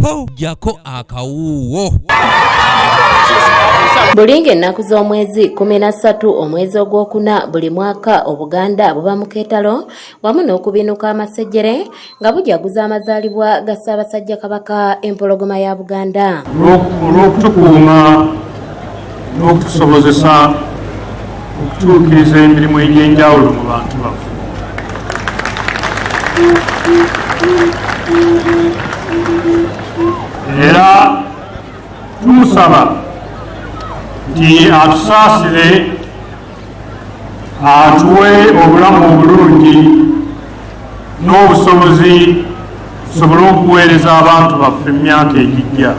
po jako akawuwo. Buli ng'ennaku z'omwezi 13 omwezi ogwokuna buli mwaka Obuganda buba mu keetalo wamu n'okubinuka amasejjere nga bujaguza amazaalibwa ga Ssaabasajja Kabaka empologoma ya Buganda. Olw'okutukuuma n'okutusobozesa okutuukiriza emirimu egy'enjawulo mu bantu baffe. Era tumusaba nti atusaasire atuwe obulamu obulungi n'obusobozi tusobole okuweereza abantu baffe emyaka egijja.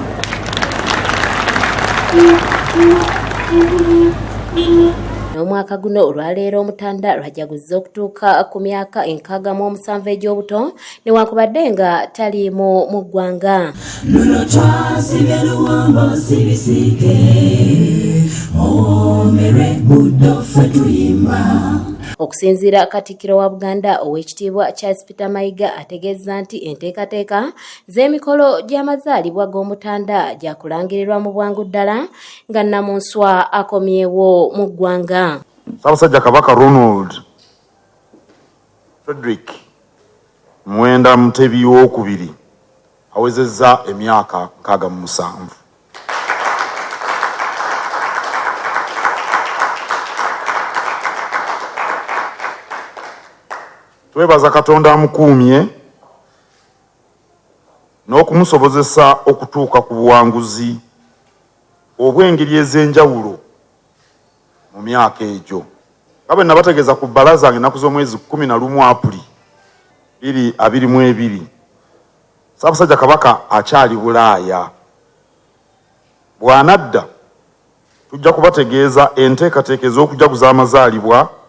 N'omwaka guno olwaleero Omutanda lwajaguzza okutuuka ku myaka 67 egy'obuto newankubadde nga taliimu mu ggwanga. Luno twasibye luwombo sibisike omere buddo ffe tuyimba. Okusinziira Katikkiro wa Buganda Oweekitiibwa Charles Peter Mayiga ategeeza nti enteekateeka z'emikolo gy'amazaalibwa g'Omutanda gyakulangirirwa mu bwangu ddala nga Nnamunswa akomyewo mu ggwanga. Ssaabasajja Kabaka Ronald Frederick Mwenda Mutebi II awezezza emyaka 67. Twebaza Katonda amukuumye n'okumusobozesa okutuuka ku buwanguzi obw'engeri ez'enjawulo mu myaka egyo. Nga bwe nabategeeza ku bbalaza ng'ennaku z'omwezi 11 Apuli 2022, Ssaabasajja Kabaka akyali Bulaaya. Bw'anadda tujja kubategeeza enteekateeka ez'okujaguza amazaalibwa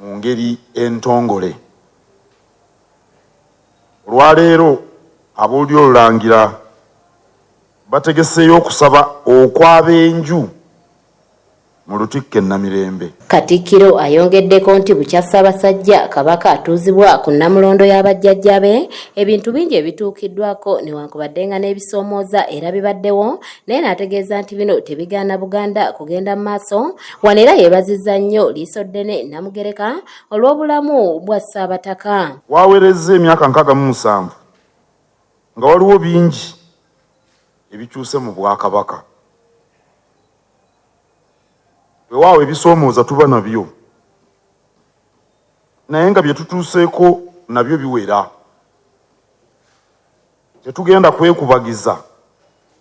mu ngeri entongole. Olwaleero abooli olulangira bategeseeyo okusaba okw'abenju mu Lutikko Namirembe. Katikkiro ayongeddeko nti bukya Ssaabasajja Kabaka atuuzibwa ku Nnamulondo y'abajjajja be ebintu bingi ebituukiddwako newankubadde nga n'ebisoomooza era bibaddewo, naye n'ategeeza nti bino tebigaana Buganda kugenda mu maaso. Wano era yeebazizza nnyo liiso ddene Namugereka olw'obulamu bwa Ssaabataka. Waweerezza emyaka 67 nga waliwo bingi ebikyuse mu Bwakabaka. Weewaawo ebisoomooza tuba nabyo, naye nga bye tutuuseeko nabyo biwera. Tetugenda kwekubagiza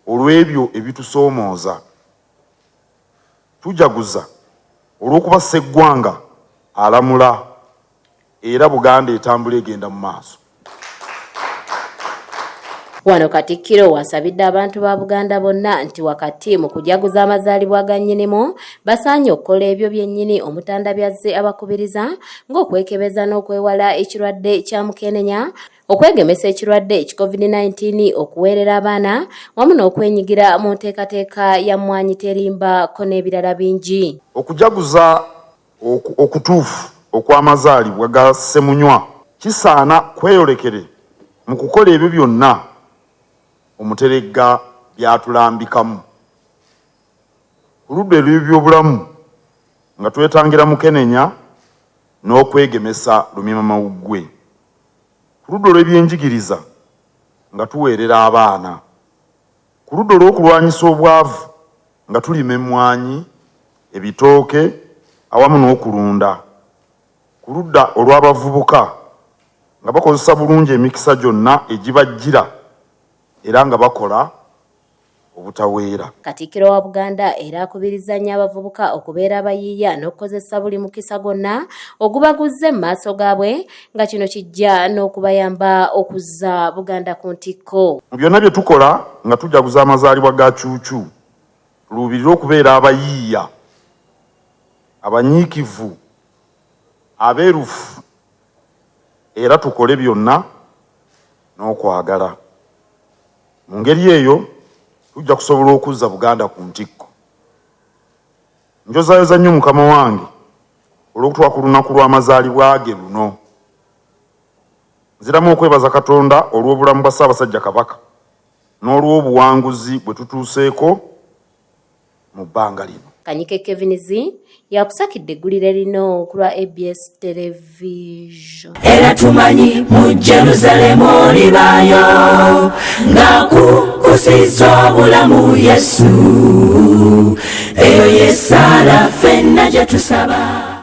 olw'ebyo ebitusoomooza. Tujaguza olw'okuba sseggwanga alamula era Buganda etambula egenda mu maaso. Wano Katikkiro wasabidde abantu ba Buganda bonna nti wakati mu kujaguza amazaalibwa ga nnyinimu basaanye okukola ebyo byennyini Omutanda byazze abakubiriza ng'okwekebeza n'okwewala ekirwadde kya mukenenya, okwegemesa ekirwadde COVID-19, okuweerera abaana wamu n'okwenyigira mu nteekateeka ya mmwanyi terimba ko n'ebirala bingi. Okujaguza okutuufu okw'amazaalibwa ga Ssemunywa kisaana kweyolekere mu kukola ebyo byonna Omuteregga byatulambikamu. Ku ludda lw'ebyobulamu nga twetangira mukenenya n'okwegemesa Lumimamawuggwe. Ku ludda olw'ebyenjigiriza nga tuweerera abaana. Ku ludda olw'okulwanyisa obwavu nga tulima emmwanyi, ebitooke awamu n'okulunda. Ku ludda olw'abavubuka nga bakozesa bulungi emikisa gyonna egibajjira era nga bakola obutaweera. Katikkiro wa Buganda era akubiriza nnyo abavubuka okubeera abayiiya n'okukozesa buli mukisa gwonna ogubaguzze mu maaso gaabwe nga kino kijja n'okubayamba okuzza Buganda ku ntikko. Mu byonna bye tukola nga tujaguza amazaalibwa ga Cuucu, tuluubirira okubeera abayiiya, abanyiikivu, abeerufu era tukole byonna n'okwagala. Mu ngeri eyo tujja kusobola okuzza Buganda ku ntikko. Njozaayoza nnyo Mukama wange olw'okutuwa ku lunaku lw'amazaalibwa ge luno. Nziramu okwebaza Katonda olw'obulamu bwa Ssaabasajja Kabaka n'olw'obuwanguzi bwe tutuuseeko mu bbanga lino. Kanyike Kevinizi yakusakidde eggulire lino ku lwa ABS Television. Era tumanyi mu Jerusalemu olibaayo nga kukusiza obulamu Yesu, eyo ye ssaala ffenna gye tusaba.